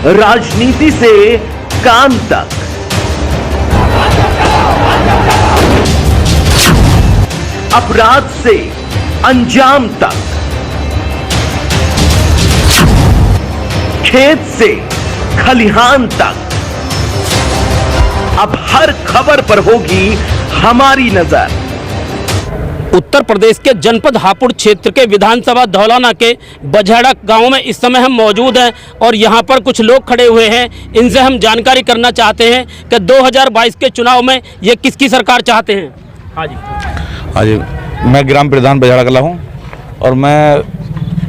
राजनीति से काम तक, अपराध से अंजाम तक, खेत से खलिहान तक, अब हर खबर पर होगी हमारी नजर। उत्तर प्रदेश के जनपद हापुड़ क्षेत्र के विधानसभा धौलाना के बझड़ा गांव में इस समय हम मौजूद हैं और यहां पर कुछ लोग खड़े हुए हैं। इनसे हम जानकारी करना चाहते हैं कि 2022 के चुनाव में ये किसकी सरकार चाहते हैं। हाँ जी, मैं ग्राम प्रधान बझड़ा कला हूँ और मैं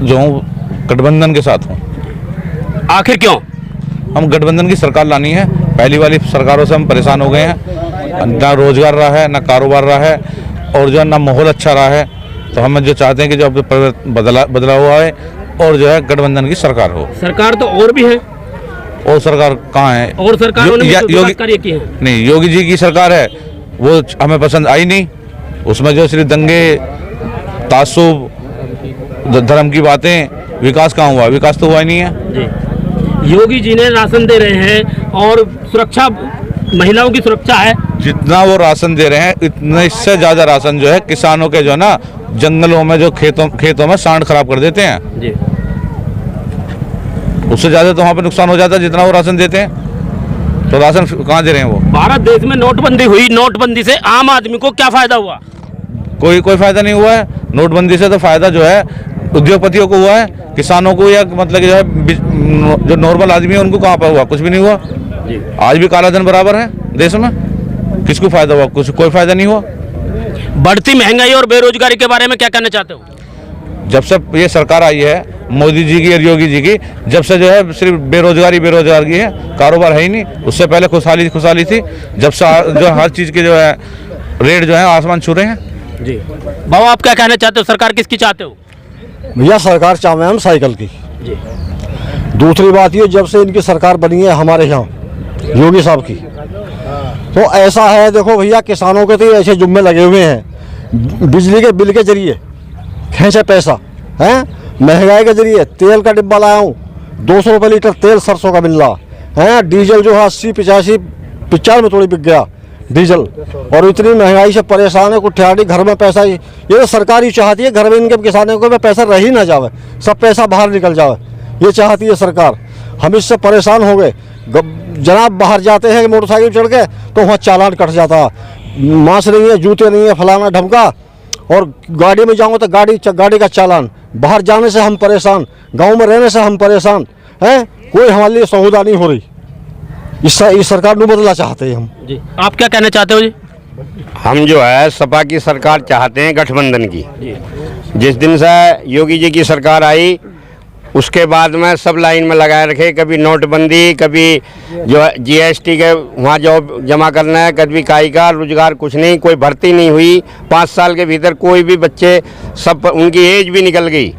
जो हूँ गठबंधन के साथ हूँ। आखिर क्यों? हम गठबंधन की सरकार लानी है। पहली वाली सरकारों से हम परेशान हो गए हैं, ना रोजगार रहा है, ना कारोबार रहा है और जो है ना माहौल अच्छा रहा है। तो हम जो चाहते हैं कि जो बदलाव हुआ है और जो है गठबंधन की सरकार हो। सरकार तो और भी है। और सरकार कहाँ है? और सरकारों ने कार्य किए हैं। नहीं, योगी जी की सरकार है, वो हमें पसंद आई नहीं। उसमें जो सिर्फ दंगे, तासुब, धर्म की बातें, विकास कहाँ हुआ? विकास तो हुआ ही नहीं है जी। योगी जी ने राशन दे रहे हैं और सुरक्षा, महिलाओं की सुरक्षा है। जितना वो राशन दे रहे हैं इतने से ज्यादा राशन जो है किसानों के जो है ना जंगलों में, जो खेतों में सांड खराब कर देते हैं जी। उससे ज्यादा तो वहाँ पे नुकसान हो जाता है जितना वो राशन देते हैं। तो राशन कहाँ दे रहे हैं वो? भारत देश में नोटबंदी हुई, नोटबंदी से आम आदमी को क्या फायदा हुआ? कोई फायदा नहीं हुआ है। नोटबंदी से तो फायदा जो है उद्योगपतियों को हुआ है, किसानों को या मतलब कि जो है जो नॉर्मल आदमी है उनको कहाँ पर हुआ? कुछ भी नहीं हुआ जी। आज भी काला धन बराबर है देश में। किसको फायदा हुआ? कोई फायदा नहीं हुआ। बढ़ती महंगाई और बेरोजगारी के बारे में क्या कहना चाहते हो? जब से ये सरकार आई है मोदी जी की और योगी जी की, जब से जो है सिर्फ बेरोजगारी की है, कारोबार है ही नहीं। उससे पहले खुशहाली थी। जब से जो हर चीज के जो है रेट जो है आसमान छू रहे हैं जी। बाबा, आप क्या कहना चाहते हो? सरकार किसकी चाहते हो? भैया सरकार चाहते हैं हम साइकिल की जी। दूसरी बात ये, जब से इनकी सरकार बनी है हमारे यहाँ योगी साहब की, तो ऐसा है, देखो भैया किसानों के तो ऐसे जुम्मे लगे हुए हैं, बिजली के बिल के जरिए खींचे पैसा है, महंगाई के जरिए तेल का डिब्बा लाया हूँ 200 रुपये लीटर तेल सरसों का मिल रहा है, डीजल जो है 80-85 95 थोड़ी बिक गया डीजल। और इतनी महंगाई से परेशान है, कुठियाड़ी घर में पैसा, ये तो सरकार ही चाहती है घर में इनके किसानों को पैसा रह ही ना जावे, सब पैसा बाहर निकल जावे, ये चाहती है सरकार। हम इससे परेशान हो गए। जनाब बाहर जाते हैं मोटरसाइकिल चढ़ के तो वहाँ चालान कट जाता, मास्क नहीं है, जूते नहीं है, फलाना ढमका, और गाड़ी में जाऊँ तो गाड़ी का चालान। बाहर जाने से हम परेशान, गांव में रहने से हम परेशान हैं, कोई हमारे लिए सुविधा नहीं हो रही। इस सरकार को बदलना चाहते हैं हम जी। आप क्या कहना चाहते हो जी? हम जो है सपा की सरकार चाहते हैं, गठबंधन की जी। जिस दिन से योगी जी की सरकार आई उसके बाद में सब लाइन में लगाए रखे, कभी नोटबंदी, कभी जो GST के वहाँ जॉब जमा करना है, कभी काई का रोजगार, कुछ नहीं, कोई भर्ती नहीं हुई। 5 साल के भीतर कोई भी बच्चे, सब उनकी एज भी निकल गई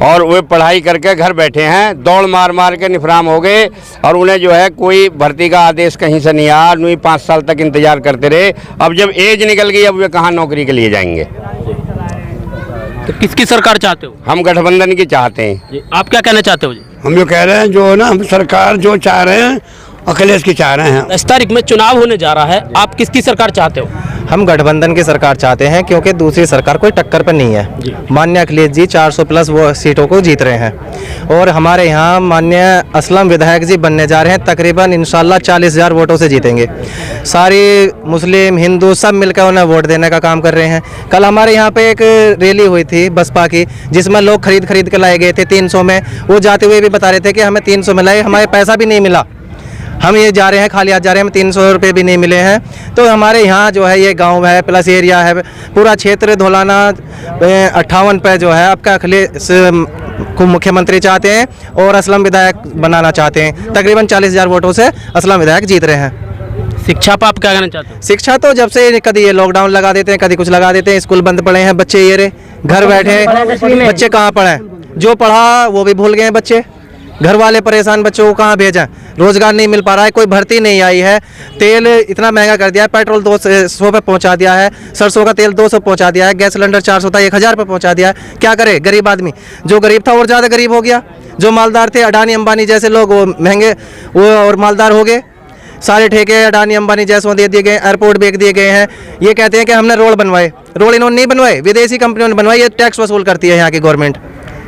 और वे पढ़ाई करके घर बैठे हैं, दौड़ मार के निफराम हो गए और उन्हें जो है कोई भर्ती का आदेश कहीं से नहीं आया। नहीं, 5 साल तक इंतजार करते रहे। अब जब एज निकल गई, अब वे कहाँ नौकरी के लिए जाएंगे? तो किसकी सरकार चाहते हो? हम गठबंधन की चाहते हैं जी। आप क्या कहना चाहते हो जी? हम जो कह रहे हैं, जो ना हम सरकार जो चाह रहे हैं अखिलेश की चाह रहे हैं। 10 तारीख में चुनाव होने जा रहा है, आप किसकी सरकार चाहते हो? हम गठबंधन की सरकार चाहते हैं क्योंकि दूसरी सरकार कोई टक्कर पर नहीं है। माननीय अखिलेश जी 400 प्लस वो सीटों को जीत रहे हैं और हमारे यहाँ माननीय असलम विधायक जी बनने जा रहे हैं, तकरीबन इंशाल्लाह 40,000 वोटों से जीतेंगे। सारी मुस्लिम हिंदू सब मिलकर उन्हें वोट देने का काम कर रहे हैं। कल हमारे यहाँ पे एक रैली हुई थी बसपा की, जिसमें लोग खरीद के लाए गए थे 300 में। वो जाते हुए भी बता रहे थे कि हमें 300 में लाए, हमारे पैसा भी नहीं मिला, हम ये जा रहे हैं खाली हाथ जा रहे हैं, हमें 300 रुपये भी नहीं मिले हैं। तो हमारे यहाँ जो है ये गांव है प्लस एरिया है, पूरा क्षेत्र धौलाना 58 पे जो है आपका अखिलेश को मुख्यमंत्री चाहते हैं और असलम विधायक बनाना चाहते हैं। तकरीबन 40,000 वोटों से असलम विधायक जीत रहे हैं। शिक्षा पर आप क्या कहना चाहते हैं? शिक्षा तो जब से कभी ये लॉकडाउन लगा देते हैं, कभी कुछ लगा देते हैं, स्कूल बंद पड़े हैं, बच्चे ये रे घर बैठे, बच्चे कहाँ पढ़े, जो पढ़ा वो भी भूल गए बच्चे, घर वाले परेशान, बच्चों को कहाँ भेजें, रोजगार नहीं मिल पा रहा है, कोई भर्ती नहीं आई है, तेल इतना महंगा कर दिया है, पेट्रोल 200 पे पहुंचा दिया है, सरसों का तेल 200 पहुंचा दिया है, गैस सिलेंडर 400 था 1000 पे पहुंचा दिया है। क्या करे गरीब आदमी, जो गरीब था और ज़्यादा गरीब हो गया। जो मालदार थे अडानी अंबानी जैसे लोग, वो महंगे वो और मालदार हो गए। सारे ठेके अडानी अंबानी जैसों दे दिए गए, एयरपोर्ट बेच दिए गए हैं। ये कहते हैं कि हमने रोड बनवाए, रोड इन्होंने नहीं बनवाए, विदेशी कंपनियों ने बनवाई। ये टैक्स वसूल करती है यहाँ की गवर्नमेंट।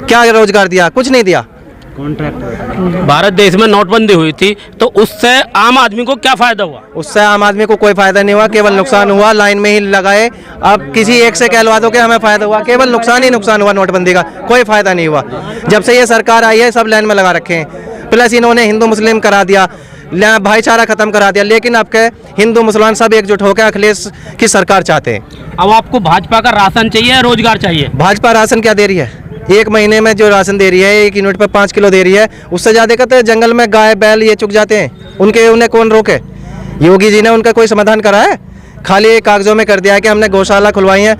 क्या रोजगार दिया? कुछ नहीं दिया। भारत देश में नोटबंदी हुई थी तो उससे आम आदमी को क्या फायदा हुआ? उससे आम आदमी को कोई फायदा नहीं हुआ, केवल नुकसान हुआ। लाइन में ही लगाए, अब किसी एक से कहलवा दो कि हमें फायदा हुआ, केवल नुकसान ही नुकसान हुआ। नोटबंदी का कोई फायदा नहीं हुआ। जब से ये सरकार आई है सब लाइन में लगा रखे हैं। प्लस इन्होंने हिंदू मुस्लिम करा दिया, भाईचारा खत्म करा दिया। लेकिन अब के हिंदू मुसलमान सब एकजुट होकर अखिलेश की सरकार चाहते हैं। अब आपको भाजपा का राशन चाहिए या रोजगार चाहिए? भाजपा राशन क्या दे रही है? एक महीने में जो राशन दे रही है 1 यूनिट पर 5 किलो दे रही है। उससे ज़्यादा कहते हैं जंगल में गाय बैल ये चुक जाते हैं, उन्हें कौन रोके? योगी जी ने उनका कोई समाधान करा है? खाली कागजों में कर दिया है कि हमने गौशाला खुलवाई है।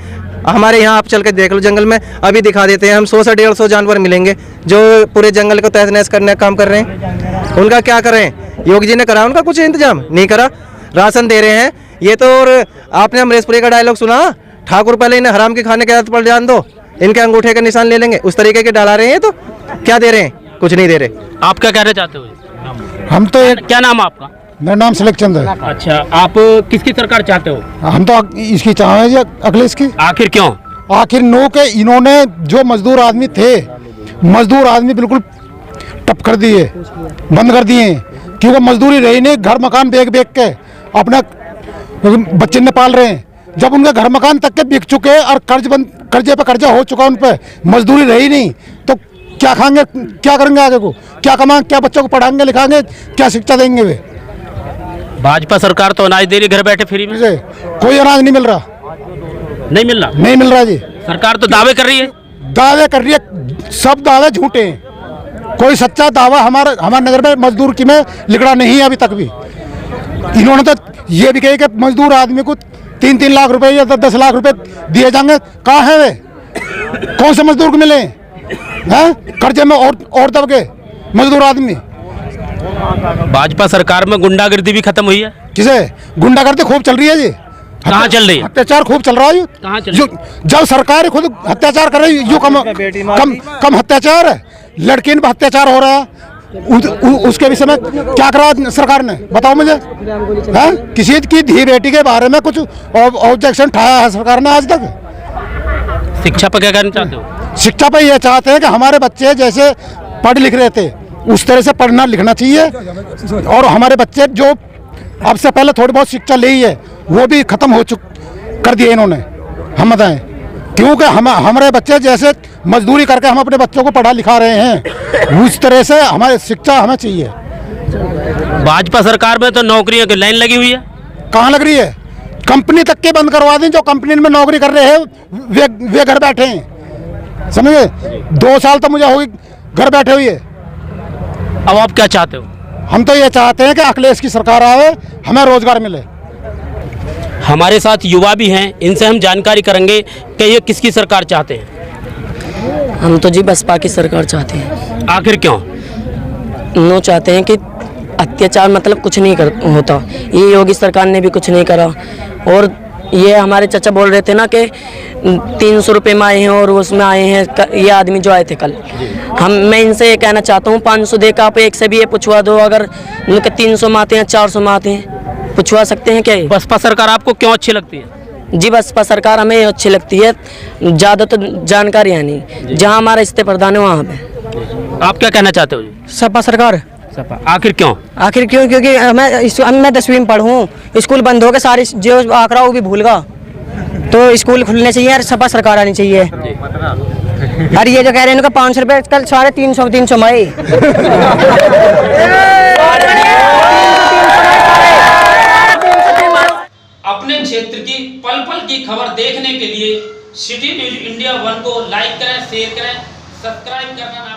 हमारे यहाँ आप चल के देख लो, जंगल में अभी दिखा देते हैं हम 100 से 150 जानवर मिलेंगे जो पूरे जंगल को तहस नहस करने का काम कर रहे हैं। उनका क्या करें? योगी जी ने करा उनका कुछ इंतजाम? नहीं करा। राशन दे रहे हैं ये तो। और आपने अमरीशपुरी का डायलॉग सुना, ठाकुर पहले इन्हें हराम की खाने के आदत पर जान दो, इनके अंगूठे के निशान ले लेंगे। उस तरीके के डाला रहे हैं। तो क्या दे रहे हैं? कुछ नहीं दे रहे। आप क्या कहना चाहते हो? हम तो एक, क्या नाम है आपका? मेरा नाम सिलक चंद है। अच्छा, आप किसकी सरकार चाहते हो? हम तो इसकी चाहें अखिलेश की। आखिर क्यों? आखिर नो के इन्होंने जो मजदूर आदमी थे, मजदूर आदमी बिल्कुल टप कर दिए, बंद कर दिए। क्योंकि मजदूरी रही नहीं, घर मकान बेच के अपना बच्चे ने पाल रहे हैं। जब उनके घर मकान तक के बिक चुके और कर्जे पे कर्जा हो चुका, उन पे मजदूरी रही नहीं, तो क्या खाएंगे, क्या करेंगे आगे को? क्या कमाएंगे, क्या बच्चों को पढ़ाएंगे लिखाएंगे, क्या शिक्षा देंगे वे? भाजपा सरकार तो अनाज दे रही घर बैठे फ्री में। कोई अनाज नहीं मिल रहा। नहीं मिल रहा? नहीं मिल रहा जी। सरकार तो दावे कर रही है। दावे कर रही है, सब दावे झूठे हैं। कोई सच्चा दावा हमारे नगर में मजदूर की में लिखड़ा नहीं है अभी तक भी। इन्होंने तो ये भी कही कि मजदूर आदमी को 3-3 लाख रुपए या 10 लाख रुपए दिए जाएंगे। कहाँ है वे? कौन से मजदूर को मिले हैं? कर्जे में और दब गए मजदूर आदमी। भाजपा सरकार में गुंडागर्दी भी खत्म हुई है। किसे? गुंडागर्दी खूब चल रही है जी। कहाँ चल रही है? अत्याचार खूब चल रहा है। कहाँ चल रही है? जब सरकार खुद अत्याचार कर रही है, कम अत्याचार है। लड़की पे अत्याचार हो रहा है, उसके विषय में क्या करा सरकार ने? बताओ मुझे। किसी की धी बेटी के बारे में कुछ ऑब्जेक्शन उठाया है सरकार ने आज तक? शिक्षा पर क्या कहना चाहते हो? शिक्षा पे ये चाहते हैं कि हमारे बच्चे जैसे पढ़ लिख रहे थे उस तरह से पढ़ना लिखना चाहिए। और हमारे बच्चे जो अब से पहले थोड़ी बहुत शिक्षा ली है वो भी खत्म कर दिए इन्होंने। हम बताएं, क्योंकि हमारे बच्चे जैसे मजदूरी करके हम अपने बच्चों को पढ़ा लिखा रहे हैं, उस तरह से हमारी शिक्षा हमें चाहिए। भाजपा सरकार में तो नौकरियों की लाइन लगी हुई है। कहाँ लग रही है? कंपनी तक के बंद करवा दें। जो कंपनी में नौकरी कर रहे हैं वे घर बैठे हैं, समझे? 2 साल तो मुझे होगी घर बैठे हुए। अब आप क्या चाहते हो? हम तो ये चाहते हैं कि अखिलेश की सरकार आवे, हमें रोजगार मिले। हमारे साथ युवा भी हैं, इनसे हम जानकारी करेंगे कि ये किसकी सरकार चाहते हैं। हम तो जी बसपा की सरकार चाहते हैं। आखिर क्यों? नो चाहते हैं कि अत्याचार मतलब कुछ नहीं होता। ये योगी सरकार ने भी कुछ नहीं करा। और ये हमारे चाचा बोल रहे थे ना कि 300 रुपये में आए हैं और उसमें आए हैं ये आदमी जो आए थे कल। मैं इनसे ये कहना चाहता हूँ 500 देकर आप एक से भी ये पूछवा दो, अगर उनके 300 में आते हैं 400 में आते हैं, पूछवा सकते हैं क्या? बसपा सरकार आपको क्यों अच्छी लगती है? जी बसपा सरकार हमें अच्छी लगती है। ज़्यादा तो जानकारी है नहीं, जहाँ हमारा इस्ते प्रधान है वहाँ पे। आप क्या कहना चाहते हो? सपा सरकार। सपा। आखिर क्यों? आखिर क्यों? क्योंकि मैं 10वीं में पढ़ूँ, स्कूल बंद हो गए सारे, जो आंकड़ा वो भी भूल गया। तो स्कूल खुलने चाहिए और सपा सरकार आनी चाहिए। अरे ये जो कह रहे हैं इनका 500 रुपये कल साढ़े 300 में। अपने क्षेत्र की पल पल की खबर देखने के लिए सिटी न्यूज इंडिया 1 को लाइक करें, शेयर करें, सब्सक्राइब करना